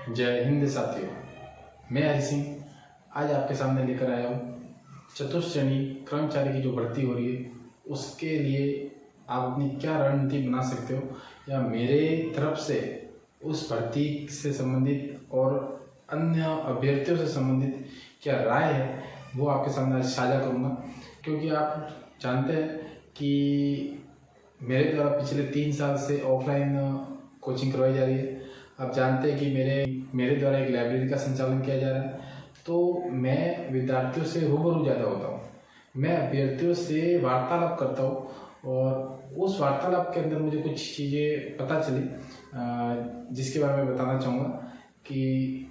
जय हिंद साथियों, मैं हरि सिंह आज आपके सामने लेकर आया हूँ चतुर्थ श्रेणी कर्मचारी की जो भर्ती हो रही है उसके लिए आप अपनी क्या रणनीति बना सकते हो या मेरे तरफ से उस भर्ती से संबंधित और अन्य अभ्यर्थियों से संबंधित क्या राय है वो आपके सामने आज साझा करूँगा। क्योंकि आप जानते हैं कि मेरे द्वारा पिछले 3 साल से ऑफलाइन कोचिंग करवाई जा रही है। आप जानते हैं कि मेरे द्वारा एक लाइब्रेरी का संचालन किया जा रहा है, तो मैं विद्यार्थियों से रूबरू ज़्यादा होता हूँ, मैं अभ्यर्थियों से वार्तालाप करता हूँ और उस वार्तालाप के अंदर मुझे कुछ चीज़ें पता चली जिसके बारे में बताना चाहूँगा कि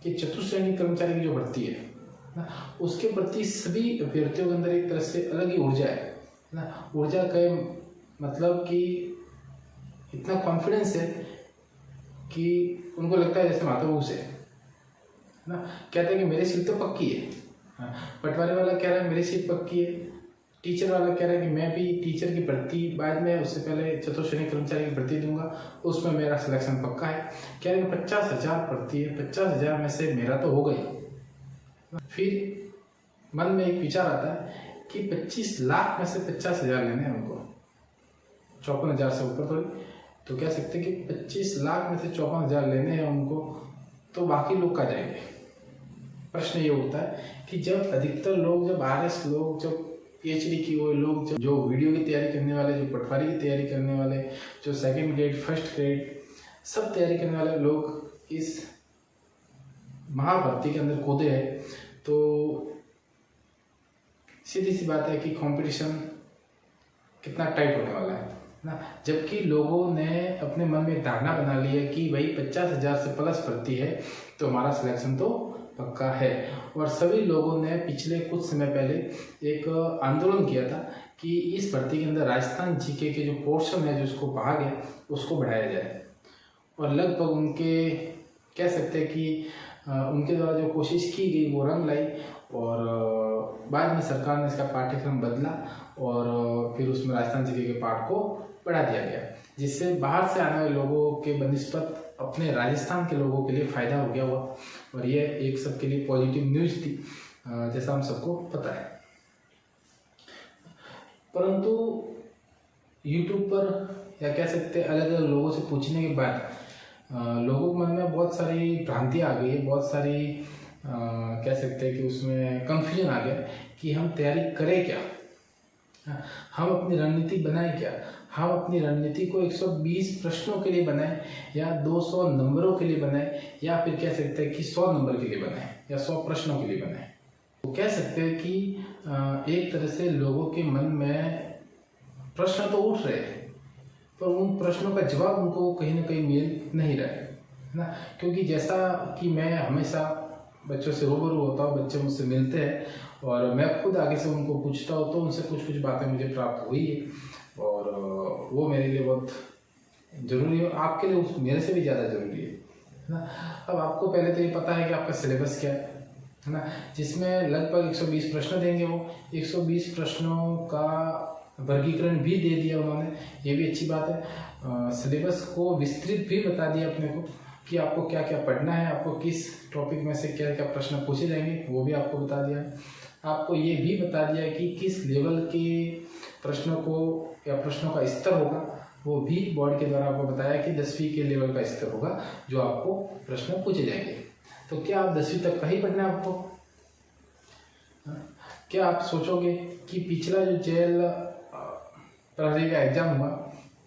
चतुर्थ श्रेणी कर्मचारी की जो भर्ती है ना, उसके प्रति सभी अभ्यर्थियों के अंदर एक तरह से अलग ही ऊर्जा है ना। ऊर्जा का मतलब कि इतना कॉन्फिडेंस है कि उनको लगता है जैसे माता से ना, कहते हैं कि मेरी सीट तो पक्की है। पटवारी वाला कह रहा है मेरी सीट पक्की है, टीचर वाला कह रहा है कि मैं भी टीचर की भर्ती बाद में उससे पहले चतुर्थ श्रेणी कर्मचारी की भर्ती दूंगा, उसमें मेरा सिलेक्शन पक्का है। कह रहे हैं 50,000 भर्ती है, 50,000 में से मेरा तो हो गई। फिर मन में एक विचार आता है कि 25 लाख में से 50,000 लेने हैं उनको, 54,000 से ऊपर थोड़ी, तो कह सकते हैं कि 25 लाख में से 54,000 लेने हैं उनको, तो बाकी लोग कहाँ जाएंगे। प्रश्न ये होता है कि जब अधिकतर लोग, जब RS लोग, जब PhD की हुए लोग, जो वीडियो की तैयारी करने वाले, जो पटवारी की तैयारी करने वाले, जो 2nd ग्रेड 1st ग्रेड सब तैयारी करने वाले लोग इस महाभर्ती के अंदर कूदे हैं, तो सीधी सी बात है कि कंपटीशन कितना टाइट होने वाला है ना। जबकि लोगों ने अपने मन में धारणा बना ली है कि भाई 50,000 से प्लस भर्ती है तो हमारा सिलेक्शन तो पक्का है। और सभी लोगों ने पिछले कुछ समय पहले एक आंदोलन किया था कि इस भर्ती के अंदर राजस्थान GK के जो पोर्शन है, जो उसको भाग है, उसको बढ़ाया जाए। और लगभग उनके कह सकते हैं कि उनके द्वारा जो कोशिश की गई वो रंग लाई और बाद में सरकार ने इसका पाठ्यक्रम बदला और फिर उसमें राजस्थान GK के पाठ को बढ़ा दिया गया, जिससे बाहर से आने वाले लोगों के बनिस्पत अपने राजस्थान के लोगों के लिए फ़ायदा हो गया हुआ। और ये एक सबके लिए पॉजिटिव न्यूज़ थी, जैसा हम सबको पता है। परंतु YouTube पर या कह सकते हैं अलग अलग लोगों से पूछने के बाद लोगों के मन में बहुत सारी भ्रांतियाँ आ गई है, बहुत सारी कह सकते हैं कि उसमें कन्फ्यूजन आ गया कि हम तैयारी करें क्या, हम अपनी रणनीति बनाएं क्या। हम अपनी रणनीति को 120 प्रश्नों के लिए बनाएं या 200 नंबरों के लिए बनाएं या फिर कह सकते हैं कि 100 नंबर के लिए बनाएं या 100 प्रश्नों के लिए बनाएं। तो कह सकते हैं कि एक तरह से लोगों के मन में प्रश्न तो उठ रहे हैं, पर उन प्रश्नों का जवाब उनको कहीं ना कहीं मिल नहीं रहा है ना। क्योंकि जैसा कि मैं हमेशा बच्चों से रूबरू होता हूँ, बच्चे मुझसे मिलते हैं और मैं खुद आगे से उनको पूछता हूँ, तो उनसे कुछ बातें मुझे प्राप्त हुई है और वो मेरे लिए बहुत ज़रूरी है, आपके लिए मेरे से भी ज़्यादा ज़रूरी है ना। अब आपको पहले तो ये पता है कि आपका सिलेबस क्या है ना, जिसमें लगभग 120 प्रश्न देंगे। वो 120 प्रश्नों का वर्गीकरण भी दे दिया उन्होंने, ये भी अच्छी बात है। सिलेबस को विस्तृत भी बता दिया अपने को कि आपको क्या क्या पढ़ना है, आपको किस टॉपिक में से क्या क्या प्रश्न पूछे जाएंगे, वो भी आपको बता दिया है। आपको ये भी बता दिया है कि किस लेवल के प्रश्नों को या प्रश्नों का स्तर होगा, वो भी बोर्ड के द्वारा आपको बताया कि 10वीं के लेवल का स्तर होगा जो आपको प्रश्न पूछे जाएंगे। तो क्या आप 10वीं तक का ही पढ़ना है आपको? क्या आप सोचोगे कि पिछला जो जेल प्रहरी का एग्जाम हुआ,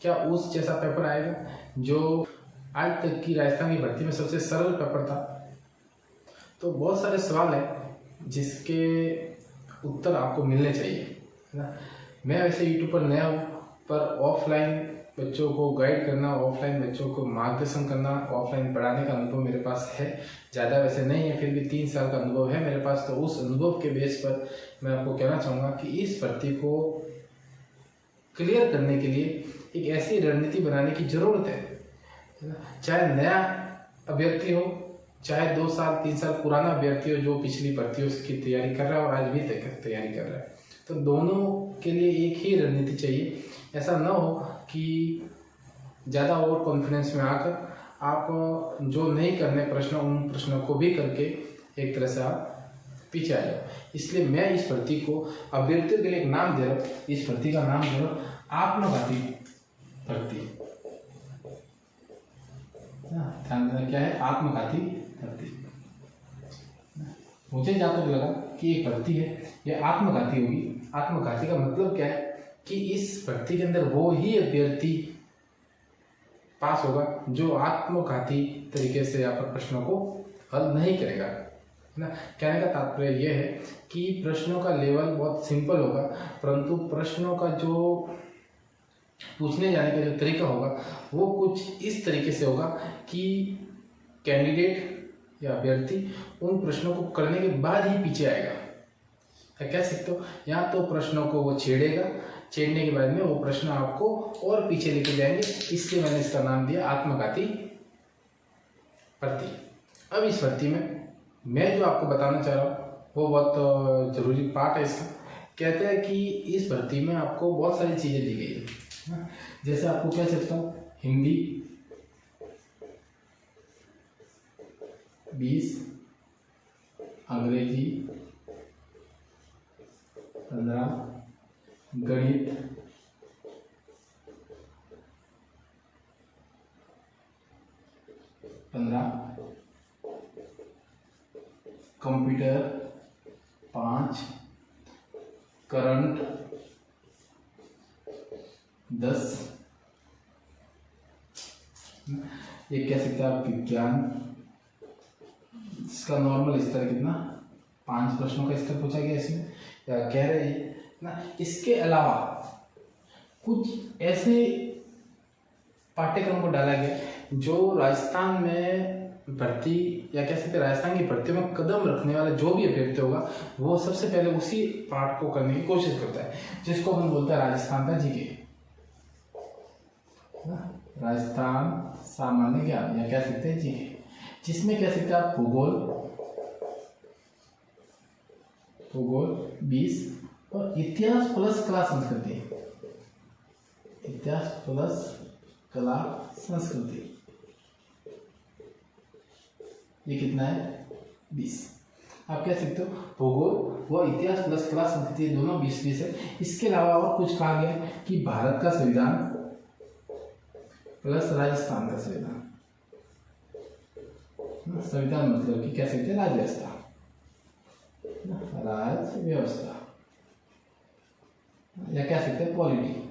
क्या उस जैसा पेपर आएगा जो आज तक की राजस्थान की भर्ती में सबसे सरल पेपर था? तो बहुत सारे सवाल हैं जिसके उत्तर आपको मिलने चाहिए, है ना। मैं वैसे YouTube पर नया हूँ, पर ऑफलाइन बच्चों को गाइड करना, ऑफलाइन बच्चों को मार्गदर्शन करना, ऑफलाइन पढ़ाने का अनुभव मेरे पास है। ज़्यादा वैसे नहीं है, फिर भी 3 साल का अनुभव है मेरे पास। तो उस अनुभव के बेस पर मैं आपको कहना चाहूँगा कि इस भर्ती को क्लियर करने के लिए एक ऐसी रणनीति बनाने की ज़रूरत है ना। चाहे नया अभ्यर्थी हो, चाहे 2 साल 3 साल पुराना अभ्यर्थी हो जो पिछली भर्तियों की तैयारी कर रहा है और आज भी तैयारी कर रहा है, तो दोनों के लिए एक ही रणनीति चाहिए। ऐसा ना हो कि ज़्यादा ओवर कॉन्फिडेंस में आकर आप जो नहीं करने प्रश्न, उन प्रश्नों को भी करके एक तरह से आप पीछे आ जाओ। इसलिए मैं इस भर्ती को अभ्यर्थियों के लिए एक नाम दे रहा हूँ, इस भर्ती का नाम दे रहा हूँ आत्मघाती भर्ती। ध्यान देना क्या है, आत्मघाती भर्ती। मुझे जहाँ तक लगा कि ये भर्ती है ये आत्मघाती होगी। आत्मघाती का मतलब क्या है कि इस भर्ती के अंदर वो ही अभ्यर्थी पास होगा जो आत्मघाती तरीके से यहाँ पर प्रश्नों को हल नहीं करेगा, है ना। कहने का तात्पर्य यह है कि प्रश्नों का लेवल बहुत सिंपल होगा, परंतु प्रश्नों का जो पूछने जाने का जो तरीका होगा वो कुछ इस तरीके से होगा कि कैंडिडेट या अभ्यर्थी उन प्रश्नों को करने के बाद ही पीछे आएगा। कह सकते हो, या तो प्रश्नों को वो छेड़ेगा, छेड़ने के बाद में वो प्रश्न आपको और पीछे लेके जाएंगे, इसलिए मैंने इसका नाम दिया आत्मघाती भर्ती। अब इस भर्ती में मैं जो आपको बताना चाह रहा हूँ वो बहुत ज़रूरी पार्ट है इसका। कहते हैं कि इस भर्ती में आपको बहुत सारी चीज़ें दी गई है, जैसे आपको कह सकता हूँ हिंदी 20, अंग्रेजी 15, गणित 15, कंप्यूटर 5, करंट 10, ये कह सकते हैं आप विज्ञान, इसका नॉर्मल स्तर कितना 5 प्रश्नों का स्तर पूछा गया इसमें, या कह रहे हैं ना। इसके अलावा कुछ ऐसे पाठ्यक्रम को डाला गया जो राजस्थान में भर्ती या कह सकते हैं राजस्थान की भर्ती में कदम रखने वाला जो भी अभ्यर्थी होगा वो सबसे पहले उसी पाठ को करने की कोशिश करता है, जिसको हम बोलते हैं राजस्थान का जीके, राजस्थान सामान्य ज्ञान या कह सकते हैं जीके, जिसमें कह सकते हैं आप भूगोल 20 और इतिहास प्लस कला संस्कृति, इतिहास प्लस कला संस्कृति, ये कितना है 20। आप कह सकते हो भूगोल व इतिहास प्लस कला संस्कृति दोनों 20-20 है। इसके अलावा और कुछ कहा गया कि भारत का संविधान प्लस राजस्थान का संविधान, संविधान मतलब कि कह सकते हैं राज्य व्यवस्था, राज्य व्यवस्था या कह सकते हैं पॉलिटी।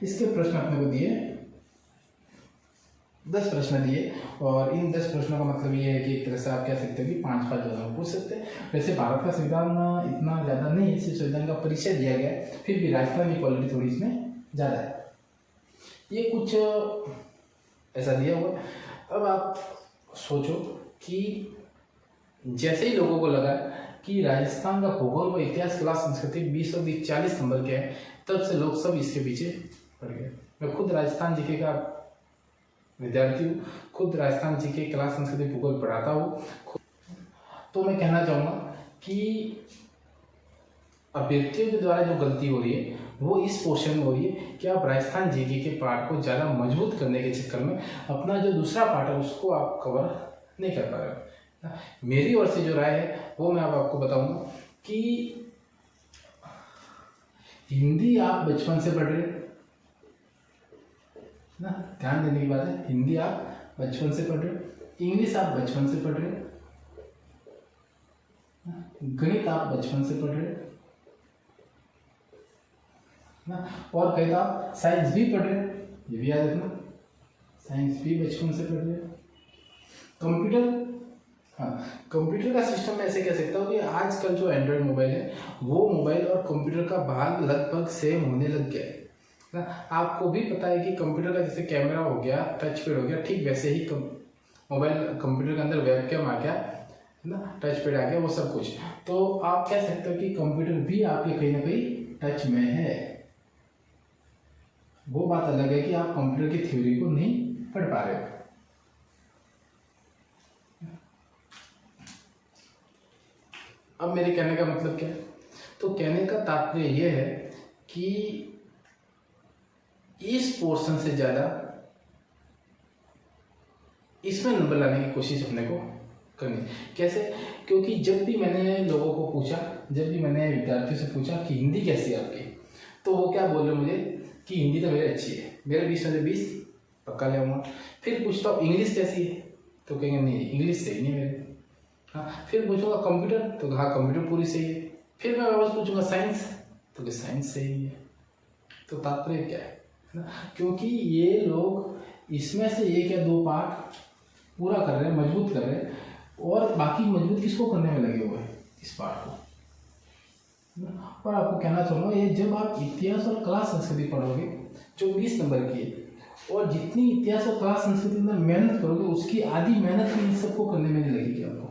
इसके प्रश्न अपने को दिए 10 प्रश्न दिए, और इन 10 प्रश्नों का मतलब ये है कि एक तरह से आप कह सकते हो कि 5-5 जगह पूछ सकते हैं। वैसे भारत का संविधान इतना ज़्यादा नहीं है, सिर्फ संविधान का परिचय दिया गया है, फिर भी राजस्थान की पॉलिटी थोड़ी इसमें ज़्यादा है। ये कुछ ऐसा दिया हुआ। अब आप सोचो कि जैसे ही लोगों को लगा कि राजस्थान का भूगोल व इतिहास कला संस्कृति 20 और 20 40 नंबर के है, तब से लोग सब इसके पीछे पड़ गए। मैं खुद राजस्थान जीके का विद्यार्थी हूँ, खुद राजस्थान जीके कला संस्कृति भूगोल पढ़ाता हूँ, तो मैं कहना चाहूँगा कि अभ्यर्थियों के द्वारा जो गलती हो रही है वो इस पोर्शन में हो रही है कि आप राजस्थान जीके के पार्ट को ज़्यादा मजबूत करने के चक्कर में अपना जो दूसरा पार्ट है उसको आप कवर नहीं कर पा रहे हो। मेरी ओर से जो राय है वो मैं अब आपको बताऊंगा कि हिंदी आप बचपन से पढ़ रहे ना, ध्यान देने की बात है, हिंदी आप बचपन से पढ़ रहे, इंग्लिश आप बचपन से पढ़ रहे, गणित आप बचपन से पढ़ रहे ना, और कहीं तो आप साइंस भी पढ़ रहे, ये भी याद रखना, साइंस भी बचपन से पढ़ रहे। कंप्यूटर, हाँ, कंप्यूटर का सिस्टम में ऐसे कह सकता हूँ कि आजकल जो एंड्रॉयड मोबाइल है वो मोबाइल और कंप्यूटर का भाग लगभग सेम होने लग गया है ना। आपको भी पता है कि कंप्यूटर का जैसे कैमरा हो गया, टच पैड हो गया, ठीक वैसे ही मोबाइल कंप्यूटर के अंदर वेबकैम आ गया है ना, टच पैड आ गया, वो सब कुछ। तो आप कह सकते हो कि कंप्यूटर भी आपके कहीं ना कहीं टच में है। वो बात अलग है कि आप कंप्यूटर की थ्योरी को नहीं पढ़ पा रहे हो। अब मेरे कहने का मतलब क्या है, तो कहने का तात्पर्य यह है कि इस पोर्शन से ज़्यादा इसमें नंबर लाने की कोशिश अपने को करनी। कैसे? क्योंकि जब भी मैंने लोगों को पूछा, जब भी मैंने विद्यार्थियों से पूछा कि हिंदी कैसी है आपकी, तो वो क्या बोल रहे मुझे कि हिंदी तो मेरी अच्छी है, मेरे 20 में से 20 पक्का ले आऊँगा। फिर पूछता हूँ इंग्लिश कैसी है, तो कहेंगे नहीं इंग्लिश सही नहीं है मेरे। हाँ, फिर पूछूंगा कंप्यूटर, तो हाँ कंप्यूटर पूरी सही है। फिर मैं वापस पूछूंगा साइंस, तो कि साइंस सही है। तो तात्पर्य क्या है ना, क्योंकि ये लोग इसमें से एक या दो पार्ट पूरा कर रहे हैं, मजबूत कर रहे हैं, और बाकी मजबूत किसको करने में लगे हुए हैं, इस पार्ट को। और आपको कहना चाहूँगा, ये जब आप इतिहास और कला संस्कृति पढ़ोगे जो 20 नंबर की है, और जितनी इतिहास और कला संस्कृति में मेहनत करोगे उसकी आधी मेहनत भी इन सबको करने में नहीं लगेगी आपको,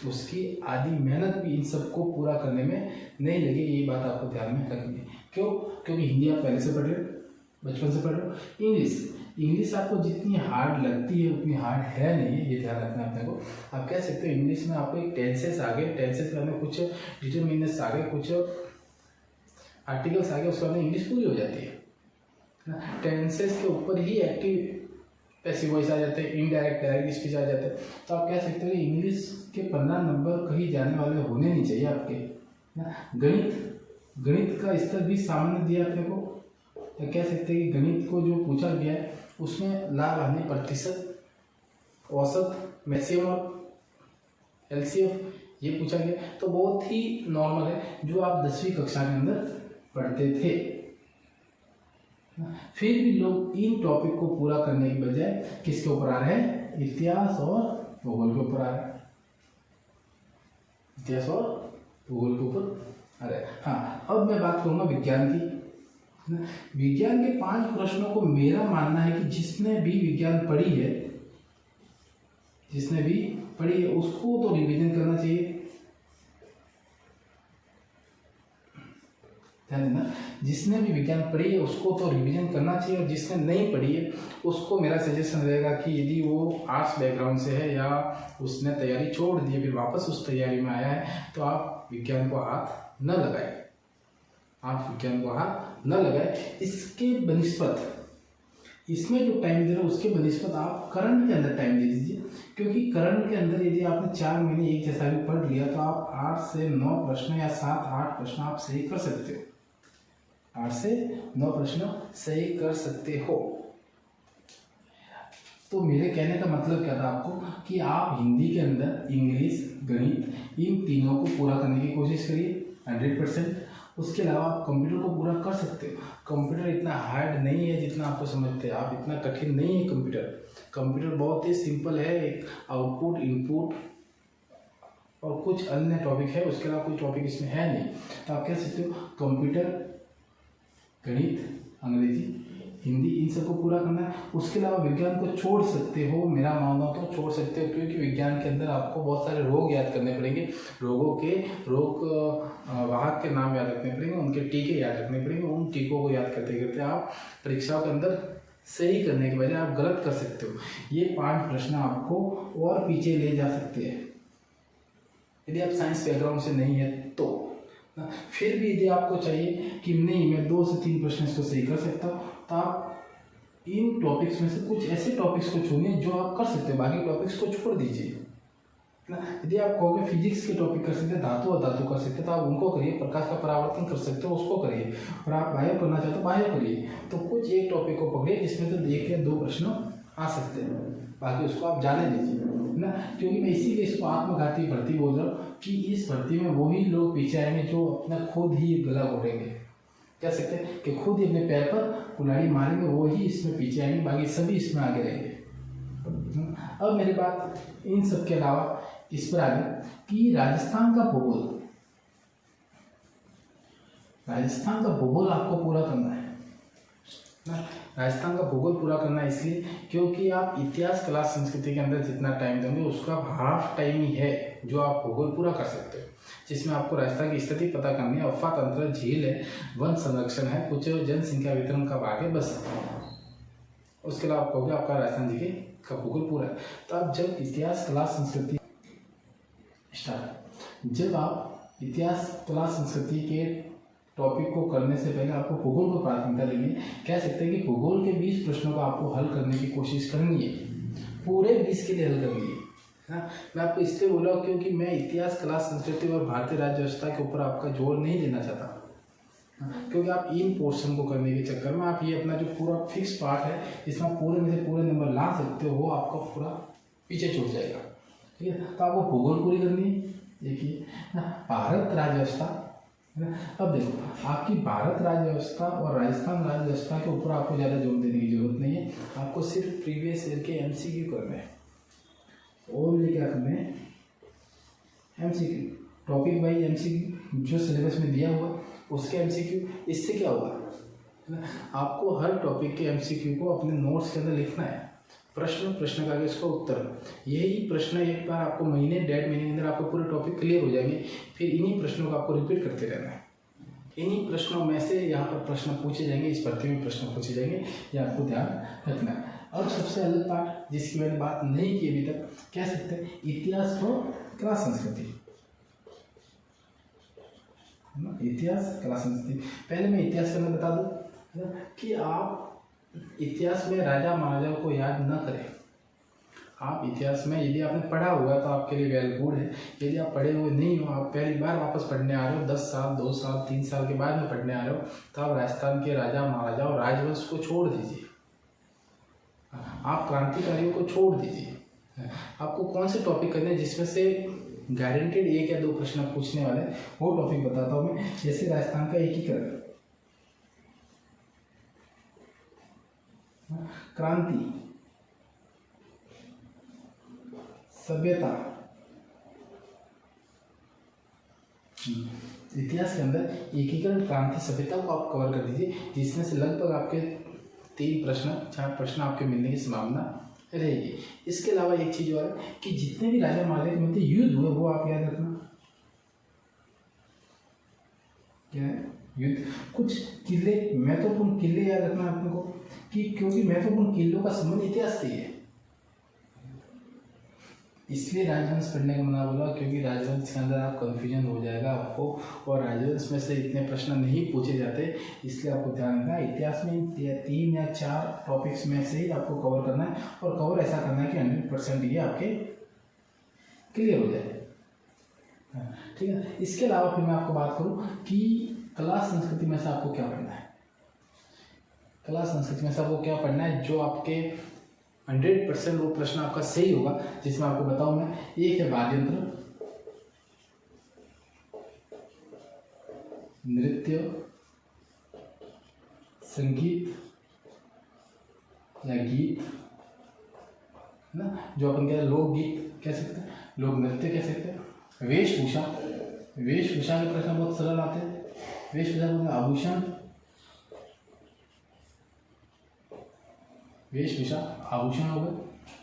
उसकी आधी मेहनत भी इन सबको पूरा करने में नहीं लगेगी। ये बात आपको ध्यान में रखनी है। क्यों? क्योंकि हिंदी आप पहले से पढ़ रहे हो, बचपन से पढ़ रहे हो। इंग्लिश आपको जितनी हार्ड लगती है उतनी हार्ड है नहीं, ये ध्यान रखना है अपने को। आप कह सकते हो इंग्लिश में आपको एक टेंसेस आ गए, टेंसेस के बाद कुछ डिटरमिनेंट्स आ गए, कुछ आर्टिकल्स आ गए, उसके बाद इंग्लिश पूरी हो जाती है ना। टेंसेस के ऊपर ही एक्टिव पैसिव वॉइस आ जाते हैं, इनडायरेक्ट डायरेक्ट स्पीच आ जाते हैं। तो आप कह सकते हो कि इंग्लिश के 15 नंबर कहीं जाने वाले होने नहीं चाहिए आपके ना। गणित का स्तर भी सामान्य दिया अपने को, तो कह सकते हैं कि गणित को जो पूछा गया है उसमें लाभ हानि प्रतिशत, औसत, मैक्सिमम और एलसीएम ये पूछा गया, तो बहुत ही नॉर्मल है जो आप 10वीं कक्षा के अंदर पढ़ते थे। फिर भी लोग इन टॉपिक को पूरा करने की बजाय किसके ऊपर आ रहे हैं, इतिहास और भूगोल के ऊपर आ रहे हैं, इतिहास और भूगोल के ऊपर आ रहे हैं। हाँ, अब मैं बात करूंगा विज्ञान की। विज्ञान के 5 प्रश्नों को मेरा मानना है कि जिसने भी विज्ञान पढ़ी है, जिसने भी पढ़ी है उसको तो रिवीजन करना चाहिए। ध्यान देना, जिसने भी विज्ञान पढ़ी है उसको तो रिवीजन करना चाहिए, और जिसने नहीं पढ़ी है उसको मेरा सजेशन रहेगा कि यदि वो आर्ट्स बैकग्राउंड से है या उसने तैयारी छोड़ दी है फिर वापस उस तैयारी में आया है, तो आप विज्ञान को हाथ न लगाए, आप विज्ञान को हाथ न लगाए। इसके बनिस्पत इसमें जो टाइम दे रहे हो उसके बनिस्पत आप करंट के अंदर टाइम दे दीजिए, क्योंकि करंट के अंदर यदि आपने 4 महीने एक जैसा भी पढ़ लिया तो आप 8 से 9 प्रश्न या 7-8 प्रश्न आप सही कर सकते हो, 8 से 9 प्रश्न सही कर सकते हो। तो मेरे कहने का मतलब क्या था आपको कि आप हिंदी के अंदर इंग्लिश, गणित इन तीनों को पूरा करने की कोशिश करिए 100%। उसके अलावा आप कंप्यूटर को पूरा कर सकते हो। कंप्यूटर इतना हार्ड नहीं है जितना आपको समझते हैं आप, इतना कठिन नहीं है कंप्यूटर बहुत ही सिंपल है। एक आउटपुट, इनपुट और कुछ अन्य टॉपिक है, उसके अलावा कोई टॉपिक इसमें है नहीं। तो आप कह सकते हो कंप्यूटर, गणित, अंग्रेजी, हिंदी इन सबको पूरा करना है। उसके अलावा विज्ञान को छोड़ सकते हो, मेरा मानना तो छोड़ सकते हो, क्योंकि विज्ञान के अंदर आपको बहुत सारे रोग याद करने पड़ेंगे, रोग वाहक के नाम याद रखने पड़ेंगे, उनके टीके याद रखने पड़ेंगे। उन टीकों को याद करते करते आप परीक्षाओं के अंदर सही करने के बजाय आप गलत कर सकते हो। ये 5 प्रश्न आपको और पीछे ले जा सकते हैं यदि आप साइंस बैकग्राउंड से नहीं है तो। फिर भी यदि आपको चाहिए कि नहीं मैं 2 से 3 प्रश्न इसको सही कर सकता हूँ, तो आप इन टॉपिक्स में से कुछ ऐसे टॉपिक्स को चुनिए जो आप कर सकते हो, बाकी टॉपिक्स को छोड़ दीजिए ना। यदि आप कहोगे फिजिक्स के टॉपिक कर सकते हैं, धातु और धातु कर सकते हैं, तो आप उनको करिए। प्रकाश का परावर्तन कर सकते हो, उसको करिए। और आप बायो करना चाहते हो, बायो करिए। तो कुछ एक टॉपिक को पकड़िए जिसमें तो 1 या 2 प्रश्न आ सकते हैं, बाकी उसको आप जाने दीजिए ना। क्योंकि मैं इसीलिए इसको आत्मघाती भर्ती बोल रहा हूँ कि इस भर्ती में वही लोग पीछे आएंगे जो अपना खुद ही गला घोटेंगे, कह सकते हैं कि खुद ही अपने पैर पर कुल्हाड़ी मारेंगे, वो ही इसमें पीछे आएंगे, बाकी सभी इसमें आगे रहेंगे। अब मेरी बात इन सब के अलावा इस पर आगे कि राजस्थान का भूगोल आपको पूरा करना है ना। राजस्थान का भूगोल पूरा करना है इसलिए क्योंकि आप इतिहास, कला, संस्कृति के अंदर जितना टाइम देंगे उसका हाफ टाइम ही है जो आप भूगोल पूरा कर सकते हो, जिसमें आपको राजस्थान की स्थिति पता करनी है। अफवाह तंत्र, झील है, वन संरक्षण है, कुछ जनसंख्या वितरण का भाग है, बस। उसके अलावा आप कहोगे आपका राजस्थान जी का भूगोल पूरा है। तो आप जब इतिहास, कला, संस्कृति जब आप इतिहास, कला, संस्कृति के टॉपिक को करने से पहले आपको भूगोल को प्राथमिकता देनी है। कह सकते हैं कि भूगोल के 20 प्रश्नों को आपको हल करने की कोशिश करनी है, पूरे 20 के लिए हल करनी है ना। मैं आपको इसलिए बोला क्योंकि मैं इतिहास, कला, संस्कृति और भारतीय राज्य व्यवस्था के ऊपर आपका जोर नहीं देना चाहता, क्योंकि आप इन पोर्शन को करने के चक्कर में आप ये अपना जो पूरा फिक्स पार्ट है इसमें पूरे में से पूरे नंबर ला सकते हो, वो आपका पूरा पीछे छूट जाएगा। ठीक है, तो आपको भूगोल पूरी करनी है। देखिए भारत राज्य व्यवस्था, अब देखो आपकी भारत राज्य व्यवस्था और राजस्थान राज्य व्यवस्था के ऊपर आपको ज़्यादा जोर देने की जरूरत नहीं है, आपको सिर्फ प्रीवियस ईयर के MCQ करने हैं। ओनली क्या करने हैं, MCQ, टॉपिक वाइज MCQ जो सिलेबस में दिया हुआ उसके MCQ। इससे क्या होगा, आपको हर टॉपिक के MCQ को अपने नोट्स के अंदर लिखना है, प्रश्न का इसका उत्तर। यही प्रश्न एक बार आपको महीने 1.5 महीने के अंदर आपको पूरे टॉपिक क्लियर हो जाएंगे, फिर इन्हीं प्रश्नों को आपको रिपीट करते रहना है। इन्हीं प्रश्नों में से यहाँ पर प्रश्न पूछे जाएंगे, इस भर्ती में प्रश्न पूछे जाएंगे, ये आपको ध्यान रखना है। और सबसे अलग पार्ट जिसकी मैंने बात नहीं की अभी तक, कह सकते हैं इतिहास और कला संस्कृति। इतिहास, कला, संस्कृति। पहले मैं इतिहास के अंदर बता दूं कि आप इतिहास में राजा महाराजाओं को याद न करें। आप इतिहास में यदि आपने पढ़ा हुआ है तो आपके लिए वेल गुड है, यदि आप पढ़े हुए नहीं हो, आप पहली बार वापस पढ़ने आ रहे हो, 10 साल 2 साल 3 साल के बाद में पढ़ने आ रहे हो, तो आप राजस्थान के राजा महाराजा और राजवंश को छोड़ दीजिए, आप क्रांतिकारियों को छोड़ दीजिए। आपको कौन से टॉपिक करने हैं जिसमें से गारंटेड 1 या 2 प्रश्न पूछने वाले, वो टॉपिक बताता हूँ मैं। जैसे राजस्थान का एकीकरण, क्रांति, सभ्यता। इतिहास के अंदर एकीकरण, क्रांति, सभ्यता को आप कवर कर दीजिए, जिसमें से लगभग आपके 3 प्रश्न 4 प्रश्न आपके मिलने की संभावना रहेगी। इसके अलावा एक चीज और है कि जितने भी राजा महाराजा के मध्य युद्ध हुए वो आप याद रखना। क्या है युद्ध, कुछ किले, महत्वपूर्ण किले याद रखना अपने को, कि क्योंकि महत्वपूर्ण किलों का संबंध इतिहास से ही है। इसलिए राजवंश पढ़ने का मना बोला, क्योंकि राजवंश के अंदर आप कंफ्यूजन हो जाएगा आपको, और राजवंश में से इतने प्रश्न नहीं पूछे जाते, इसलिए आपको ध्यान रखना है। इतिहास में 3 या 4 टॉपिक्स में से ही आपको कवर करना है, और कवर ऐसा करना है कि 100% ये आपके क्लियर हो जाए। ठीक है, इसके अलावा फिर मैं आपको बात करूं कि कला संस्कृति में से आपको क्या पढ़ना है। कला संस्कृति में से आपको क्या पढ़ना है, जो आपके 100% वो प्रश्न आपका सही होगा, जिसमें आपको बताऊं मैं। एक है वाद्य यंत्र, नृत्य, संगीत या गीत, है ना, जो अपन कहते हैं लोकगीत कह सकते हैं, लोक नृत्य कह सकते हैं। वेशभूषा, वेशभूषा के प्रश्न बहुत सरल आते हैं। वेशभूषा बोलते हैं आभूषण, वेशभूषा आभूषण हो गए।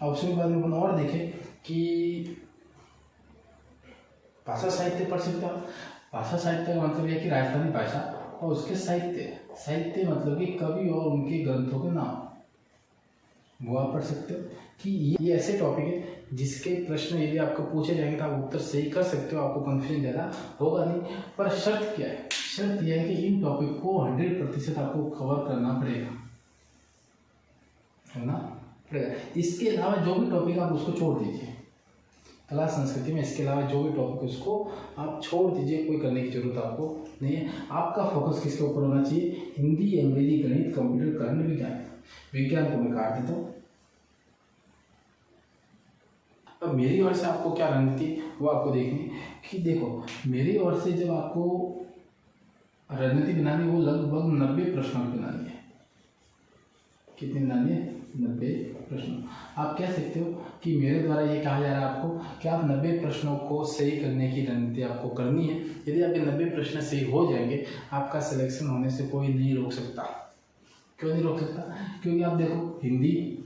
आभूषण के बाद में अपन और देखें कि भाषा साहित्य पढ़ सकते हो। भाषा साहित्य का मतलब यह कि राजस्थानी भाषा और उसके साहित्य, साहित्य मतलब कि कवि और उनके ग्रंथों के नाम, वो आप पढ़ सकते हो। कि ये ऐसे टॉपिक है जिसके प्रश्न यदि आपको पूछे जाएंगे तो आप उत्तर सही कर सकते हो, आपको कन्फ्यूजन ज़्यादा होगा नहीं। पर शर्त क्या है, शर्त यह है कि इन टॉपिक को 100% आपको कवर करना पड़ेगा, है ना, पड़ेगा। इसके अलावा जो भी टॉपिक आप उसको छोड़ दीजिए। कला संस्कृति में इसके अलावा जो भी टॉपिक है उसको आप छोड़ दीजिए, कोई करने की जरूरत आपको नहीं है। आपका फोकस किसके ऊपर होना चाहिए, हिंदी, अंग्रेजी, गणित, कंप्यूटर, करंट विज्ञान। विज्ञान को मैं काट देता हूँ। अब मेरी ओर से आपको क्या रणनीति वो आपको देखनी कि देखो, मेरी ओर से जब आपको रणनीति बनानी, वो लगभग 90 प्रश्नों की बनानी है। कितनी बनानी है, 90 प्रश्न। आप कह सकते हो कि मेरे द्वारा ये कहा जा रहा है आपको कि आप 90 प्रश्नों को सही करने की रणनीति आपको करनी है। यदि आपके 90 प्रश्न सही हो जाएंगे, आपका सिलेक्शन होने से कोई नहीं रोक सकता। क्यों नहीं रोक सकता, क्योंकि आप देखो हिंदी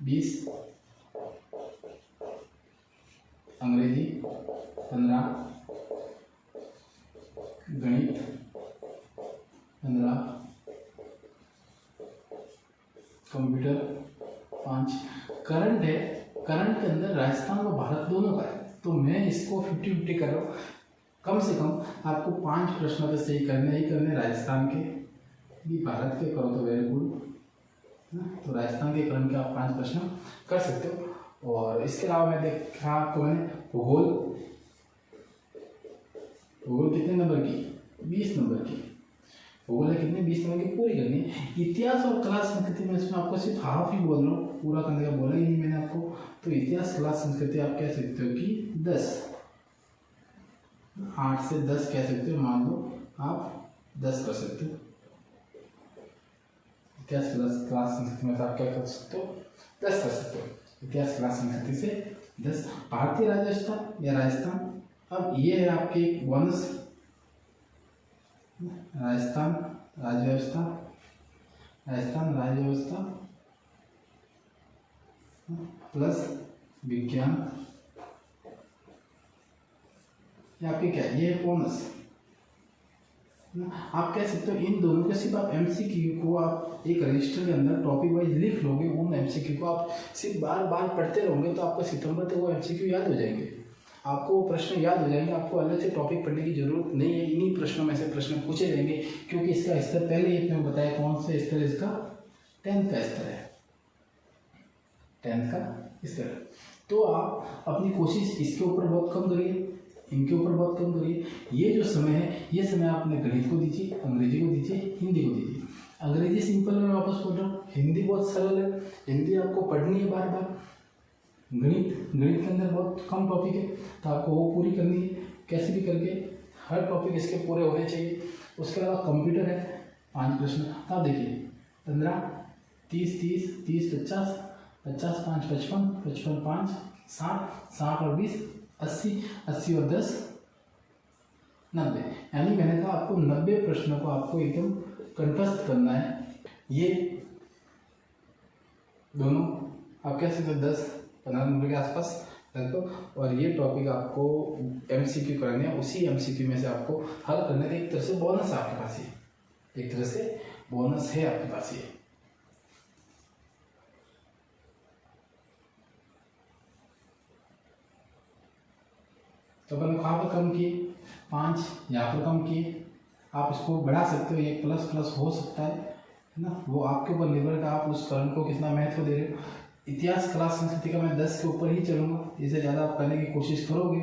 20, अंग्रेजी 15, गणित 15, कंप्यूटर 5, करंट है। करंट के अंदर राजस्थान और भारत दोनों का है, तो मैं इसको 50-50 कर रहा हूँ। कम से कम आपको 5 प्रश्नों तो सही करने ही करने राजस्थान के, भी भारत के करो तो वेरी गुड ना। तो राजस्थान के क्रम के आप 5 प्रश्न कर सकते हो। और इसके अलावा मैं देखा आपको मैंने भूगोल, भूगोल कितने नंबर की, 20 नंबर की भूगोल है, कितने 20 नंबर की पूरी करनी है। इतिहास और कला संस्कृति में इसमें आपको सिर्फ हाफ ही बोल रहा हूँ, पूरा करने का बोला ही नहीं मैंने आपको। तो इतिहास कला संस्कृति आप कह सकते हो कि 10, 8 से 10 कह सकते हो, मान लो आप 10 कर सकते हो। इतिहास कला संस्कृति में आप क्या कर सकते हो, 10 कर सकते हो। इतिहास कला संस्कृति से 10। भारतीय राजस्थान या राजस्थान, अब ये है आपके बोनस, राजस्थान राज्य व्यवस्था, राजस्थान राज्य व्यवस्था प्लस विज्ञान, ये आपके क्या, ये बोनस। आप कह सकते हो इन दोनों के सिर्फ आप एमसीक्यू को आप एक रजिस्टर के अंदर टॉपिक वाइज लिख लोगे, उन एमसीक्यू को आप सिर्फ बार बार पढ़ते रहोगे तो आपको सितंबर तक वो एमसीक्यू याद हो जाएंगे, आपको वो प्रश्न याद हो जाएंगे। आपको अलग से टॉपिक पढ़ने की जरूरत नहीं है, इन्हीं प्रश्नों में से प्रश्न पूछे जाएंगे, क्योंकि इसका स्तर पहले ही मैंने बताया कौन सा स्तर, इसका 10th का स्तर है, 10th का स्तर। तो आप अपनी कोशिश इसके ऊपर बहुत कम करिए, इनके ऊपर बहुत कम करिए। ये जो समय है, ये समय आप अपने गणित को दीजिए, अंग्रेजी को दीजिए, हिंदी को दीजिए। अंग्रेजी सिंपल में वापस बोल रहा हूँ, हिंदी बहुत सरल है, हिंदी आपको पढ़नी है बार बार। गणित के अंदर बहुत कम टॉपिक है, तो आपको वो पूरी करनी है कैसे भी करके, हर टॉपिक इसके पूरे होने चाहिए। उसके अलावा कंप्यूटर है, 5 प्रश्न। तो आप देखिए 15, 30, 30, 30, 50, 50, 5, 55, 55, 5, 60, 60 और 20, 80, 80 और 10, 90। यानी मैंने कहा आपको 90 प्रश्नों को आपको एकदम कंठस्थ करना है। ये दोनों आप कह सकते हो 10-15 नंबर के आसपास लगभग। और ये टॉपिक आपको एमसीक्यू करने हैं, उसी एमसीक्यू में से आपको हल करने का एक तरह से बोनस है आपके पास, ये एक तरह से बोनस है आपके पास ये। तो मैंने कहाँ पर कम किए, 5 यहाँ पर कम किए। आप इसको बढ़ा सकते हो, ये प्लस प्लस हो सकता है ना, वो आपके ऊपर निर्भर है, आप उस कर्म को कितना महत्व दे रहे हो। इतिहास कला संस्कृति का मैं 10 के ऊपर ही चलूँगा, इससे ज़्यादा आप करने की कोशिश करोगे।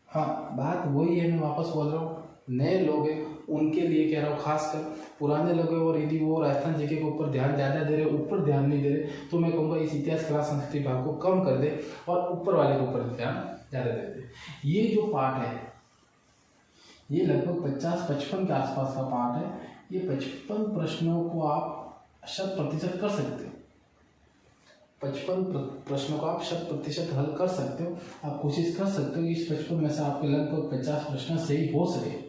हाँ, बात वही है, मैं वापस बोल रहा हूँ, नए लोग हैं उनके लिए कह रहा हूँ, खासकर पुराने लोग हैं और यदि वो राजस्थान जीके के ऊपर ध्यान ज़्यादा दे रहे, ऊपर ध्यान नहीं दे रहे, तो मैं कहूँगा इस इतिहास कला संस्कृति भाग को कम कर दे और ऊपर वाले के ऊपर ध्यान ज़्यादा दे दे। ये जो पार्ट है ये लगभग 50-55 के आसपास का पार्ट है। ये 55 प्रश्नों को आप 100% कर सकते हो, 55 प्रश्नों को आप 100% हल कर सकते हो। आप कोशिश कर सकते हो इस 55 में से आपके लगभग 50 प्रश्न सही हो सके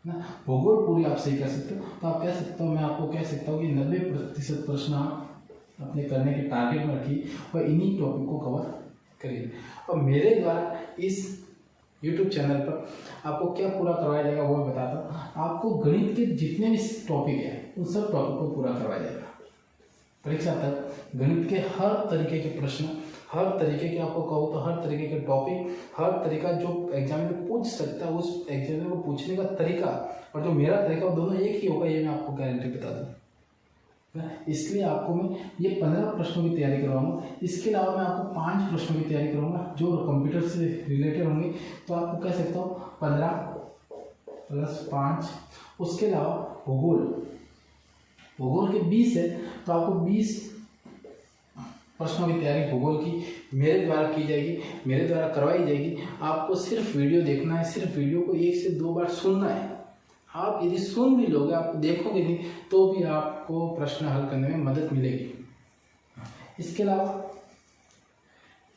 ना। भूगोल पूरी आप सही कर सकते हो, तो आप कह सकते हो, मैं आपको कह सकता हूँ कि 90% प्रश्न आप अपने करने के टारगेट में रखिए और इन्हीं टॉपिक को कवर करिए। और मेरे द्वारा इस YouTube चैनल पर आपको क्या पूरा करवाया जाएगा वो मैं बताता हूँ। आपको गणित के जितने भी टॉपिक हैं उन सब टॉपिक को पूरा करवाया जाएगा। परीक्षा तक गणित के हर तरीके के प्रश्न, हर तरीके के, आपको कहो तो हर तरीके के टॉपिक, हर तरीका जो एग्जाम में पूछ सकता है, उस एग्जाम को पूछने का तरीका और जो मेरा तरीका वो दोनों एक ही होगा, ये मैं आपको गारंटी बता दूँ। इसलिए आपको मैं ये 15 प्रश्नों की तैयारी करवाऊंगा। इसके अलावा मैं आपको 5 प्रश्नों की तैयारी करूंगा जो कंप्यूटर से रिलेटेड होंगे। तो आपको कह सकता हूँ 15 + 5। उसके अलावा भूगोल के 20 है, तो आपको 20 प्रश्नों की तैयारी भूगोल की मेरे द्वारा की जाएगी, मेरे द्वारा करवाई जाएगी। आपको सिर्फ वीडियो देखना है, सिर्फ वीडियो को 1 से 2 बार सुनना है। आप यदि सुन भी लोगे, आप देखोगे नहीं, तो भी आपको प्रश्न हल करने में मदद मिलेगी। इसके अलावा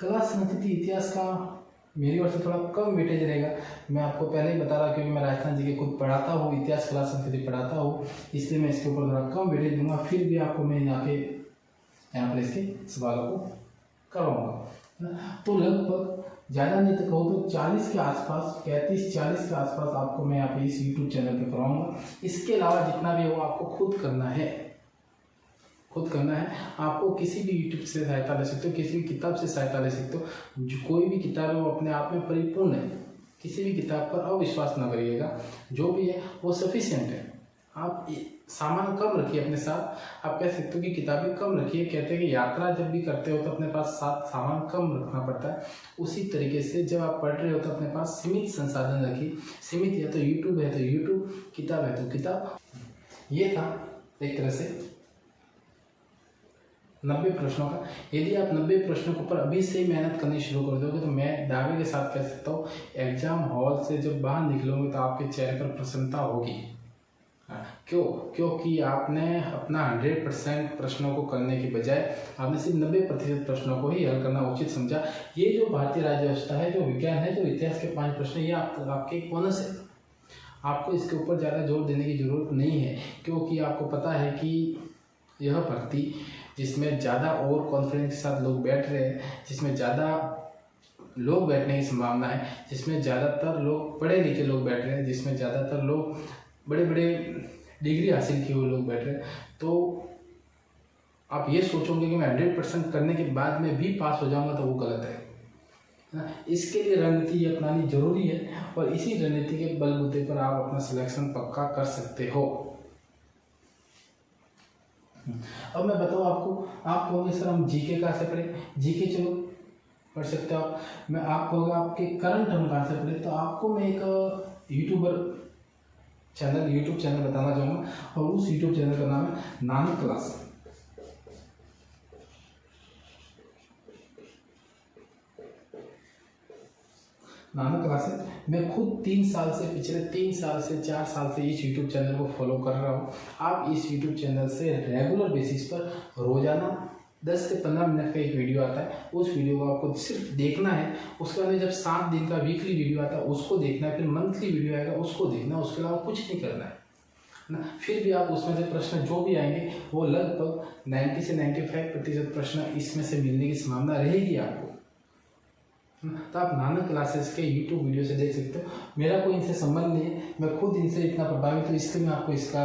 कला संस्कृति इतिहास का मेरी ओर से थोड़ा कम वेटेज रहेगा। मैं आपको पहले ही बता रहा, क्योंकि मैं राजस्थान जी के खुद पढ़ाता हूँ, इतिहास कला संस्कृति पढ़ाता हूँ, इसलिए मैं इसके ऊपर थोड़ा कम वेटेज दूंगा। फिर भी आपको मैं यहाँ पर इसके सवालों को करवाऊँगा। तो लगभग ज़्यादा नहीं तो कहो तो 40 के आसपास, 35-40 के आसपास आपको मैं यहाँ पे इस YouTube चैनल पे करवाऊँगा। इसके अलावा जितना भी वो आपको खुद करना है। आपको किसी भी YouTube से सहायता ले सकते हो, किसी भी किताब से सहायता ले सकते हो। जो कोई भी किताब है वो अपने आप में परिपूर्ण है। किसी भी किताब पर अविश्वास न करिएगा। जो भी है वो सफिशिएंट है। आप सामान कम रखिए अपने साथ। आप कह सकते हो कि किताबें कम रखिए। कहते हैं कि यात्रा जब भी करते हो तो अपने पास साथ सामान कम रखना पड़ता है। उसी तरीके से जब आप पढ़ रहे हो तो अपने पास सीमित संसाधन रखिए। सीमित या तो यूट्यूब है तो यूट्यूब, किताब है तो किताब। ये था एक तरह से 90 प्रश्नों का। यदि आप 90 प्रश्नों के ऊपर अभी से ही मेहनत करनी शुरू कर दोगे तो मैं दावे के साथ कह सकता हूँ एग्जाम हॉल से जब बाहर निकलोगे तो आपके चेहरे पर प्रसन्नता होगी। क्यों? क्योंकि आपने अपना 100% प्रश्नों को करने के बजाय आपने सिर्फ 90% प्रश्नों को ही हल करना उचित समझा। ये जो भारतीय राज्य व्यवस्था है, जो विज्ञान है, जो इतिहास के 5 प्रश्न, ये आपके एक बोनस है। आपको इसके ऊपर ज़्यादा जोर देने की जरूरत नहीं है, क्योंकि आपको पता है कि यह भर्ती जिसमें ज़्यादा ओवर कॉन्फिडेंस के साथ लोग बैठ रहे हैं, जिसमें ज़्यादा लोग बैठने की संभावना है, जिसमें ज़्यादातर लोग पढ़े लिखे लोग बैठ रहे हैं, जिसमें ज़्यादातर लोग बड़े बड़े डिग्री हासिल किए हुए लोग बैठ रहे हैं, तो आप ये सोचोगे कि मैं 100% करने के बाद में भी पास हो जाऊंगा, तो वो गलत है। इसके लिए रणनीति अपनानी जरूरी है और इसी रणनीति के बलबूते पर आप अपना सिलेक्शन पक्का कर सकते हो। अब मैं बताऊँ आपको, आप कहोगे सर हम जीके कहाँ से पढ़े? जीके चलो पढ़ सकते हो आप। मैं आप कहोगे आपके करंट हम कहाँ से पढ़े? तो आपको मैं एक यूट्यूब चैनल बताना चाहूँगा और उस यूट्यूब चैनल का नाम है नानक क्लास। नानक क्लास है। मैं खुद पिछले 3 साल से 4 साल से इस यूट्यूब चैनल को फॉलो कर रहा हूँ। आप इस यूट्यूब चैनल से रेगुलर बेसिस पर रोजाना 10 से 15 मिनट का एक वीडियो आता है। उस वीडियो को आपको सिर्फ देखना है। उसके बाद जब 7 दिन का वीकली वीडियो आता है उसको देखना है, फिर मंथली वीडियो आएगा उसको देखना है, उसके अलावा कुछ नहीं करना है ना। फिर भी आप उसमें से प्रश्न जो भी आएंगे वो लगभग 90 से 95% प्रश्न इसमें से मिलने की संभावना रहेगी आपको। तो आप नानक क्लासेस के यूट्यूब वीडियो से देख सकते हो। मेरा कोई इनसे संबंध नहीं है, मैं खुद इनसे इतना प्रभावित हूँ, इसलिए मैं आपको इसका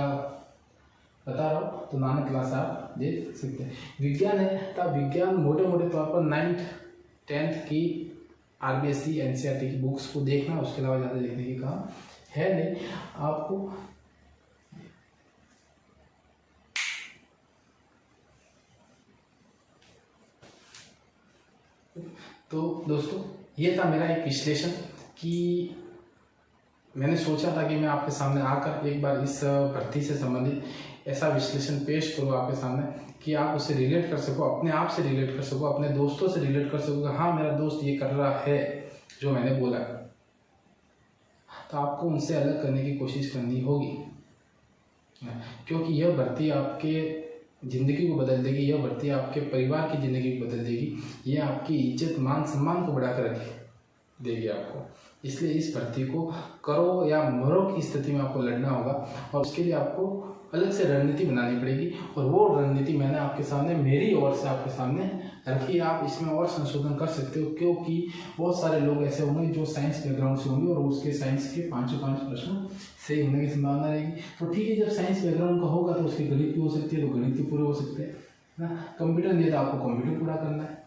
बता रहा हूँ। तो नानक क्लास आप देख सकते हैं। विज्ञान है तो आप विज्ञान मोटे मोटे तौर पर 9th 10th की RBSE NCERT की बुक्स को देखना, उसके अलावा ज़्यादा देखने की काम है नहीं आपको। तो दोस्तों ये था मेरा एक विश्लेषण कि मैंने सोचा था कि मैं आपके सामने आकर एक बार इस भर्ती से संबंधित ऐसा विश्लेषण पेश करूँ आपके सामने कि आप उससे रिलेट कर सको, अपने आप से रिलेट कर सको, अपने दोस्तों से रिलेट कर सको कि हाँ मेरा दोस्त ये कर रहा है जो मैंने बोला। तो आपको उनसे अलग करने की कोशिश करनी होगी, क्योंकि यह भर्ती आपके ज़िंदगी को बदल देगी, यह भर्ती आपके परिवार की ज़िंदगी को बदल देगी, यह आपकी इज्जत मान सम्मान को बढ़ाकर रख देगी आपको। इसलिए इस भर्ती को करो या मरो की स्थिति में आपको लड़ना होगा और उसके लिए आपको अलग से रणनीति बनानी पड़ेगी। और वो रणनीति मैंने आपके सामने मेरी ओर से आपके सामने रखी। आप इसमें और संशोधन कर सकते हो, क्योंकि बहुत सारे लोग ऐसे होंगे जो साइंस बैकग्राउंड से होंगे और उसके साइंस के 5 प्रश्न सही होने की संभावना रहेगी। तो ठीक है, जब साइंस बैकग्राउंड का होगा तो उसकी गणित भी हो सकती है, तो गणित भी पूरे हो सकते हैं ना। कंप्यूटर नहीं है तो आपको कंप्यूटर पूरा करना है।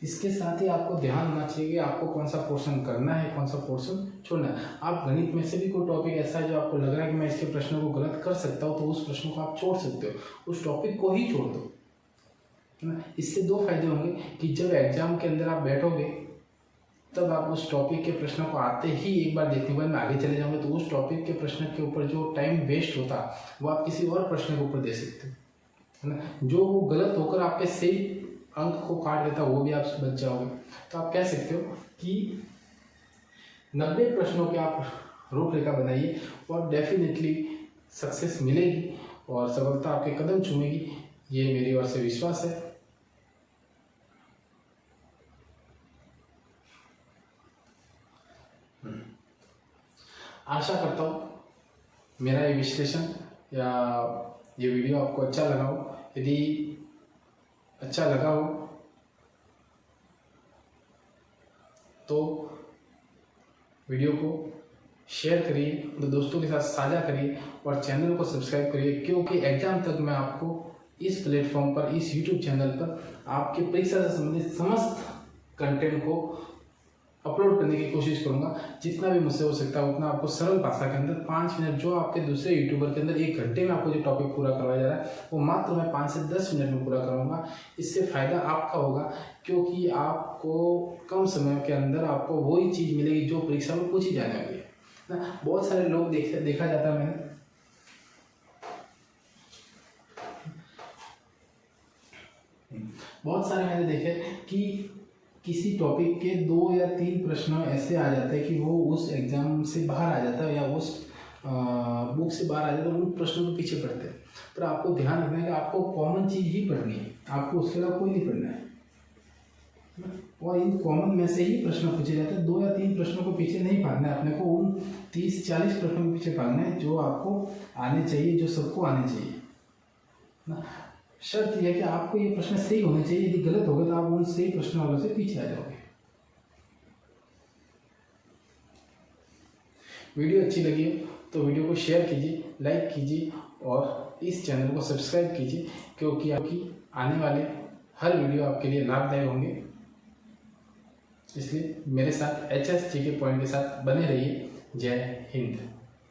इसके साथ ही आपको ध्यान होना चाहिए कि आपको कौन सा पोर्शन करना है, कौन सा पोर्शन छोड़ना है। आप गणित में से भी कोई टॉपिक ऐसा है जो आपको लग रहा है कि मैं इसके प्रश्नों को गलत कर सकता हूँ, तो उस प्रश्न को आप छोड़ सकते हो, उस टॉपिक को ही छोड़ दो, है ना। इससे 2 फायदे होंगे कि जब एग्जाम के अंदर आप बैठोगे तब आप उस टॉपिक के प्रश्नों को आते ही एक बार देखने के बाद में आगे चले जाओगे, तो उस टॉपिक के प्रश्न के ऊपर जो टाइम वेस्ट होता वो आप किसी और प्रश्न के ऊपर दे सकते हो, है ना। जो वो गलत होकर आपके सही अंक को काट देता वो भी आप बच जाओगे। तो आप कह सकते हो कि 90 प्रश्नों के आप रूपरेखा बनाइए और डेफिनेटली सक्सेस मिलेगी और सफलता आपके कदम चूमेगी, ये मेरी ओर से विश्वास है। आशा करता हूँ मेरा ये विश्लेषण या ये वीडियो आपको अच्छा लगा हो। यदि अच्छा लगा हो तो वीडियो को शेयर करिए, तो दोस्तों के साथ साझा करिए और चैनल को सब्सक्राइब करिए, क्योंकि एग्जाम तक मैं आपको इस प्लेटफॉर्म पर, इस यूट्यूब चैनल पर आपके परीक्षा से संबंधित समस्त कंटेंट को अपलोड करने की कोशिश करूंगा। जितना भी मुझसे हो सकता है उतना आपको सरल भाषा के अंदर 5 मिनट, जो आपके दूसरे यूट्यूबर के अंदर 1 घंटे में आपको जो टॉपिक पूरा करवाया जा रहा है वो मात्र मैं 5 से 10 मिनट में पूरा कराऊंगा। इससे फ़ायदा आपका होगा, क्योंकि आपको कम समय के अंदर आपको वही चीज़ मिलेगी जो परीक्षा में पूछी जाने वाली है ना। बहुत सारे लोग देखा जाता है, मैंने बहुत सारे मैंने देखे कि किसी टॉपिक के 2 या 3 प्रश्न ऐसे आ जाते हैं कि वो उस एग्ज़ाम से बाहर आ जाता है या उस बुक से बाहर आ जाता है, उन प्रश्नों के पीछे पढ़ते हैं। पर आपको ध्यान रखना है कि आपको कॉमन चीज़ ही पढ़नी है, आपको उसके अलावा कोई नहीं पढ़ना है। और इन कॉमन में से ही प्रश्न पूछे जाते हैं। 2 या 3 प्रश्नों को पीछे नहीं भागना है अपने को, उन 30-40 प्रश्नों के पीछे भागना है जो आपको आने चाहिए, जो सबको आने चाहिए ना। शर्त यह है कि आपको ये प्रश्न सही होने चाहिए, यदि गलत होगा तो आप उन सही प्रश्न वालों से पीछे आ जाओगे। वीडियो अच्छी लगी हो तो वीडियो को शेयर कीजिए, लाइक कीजिए और इस चैनल को सब्सक्राइब कीजिए, क्योंकि आपकी आने वाले हर वीडियो आपके लिए लाभदायक होंगे। इसलिए मेरे साथ HSGK पॉइंट के साथ बने रहिए। जय हिंद।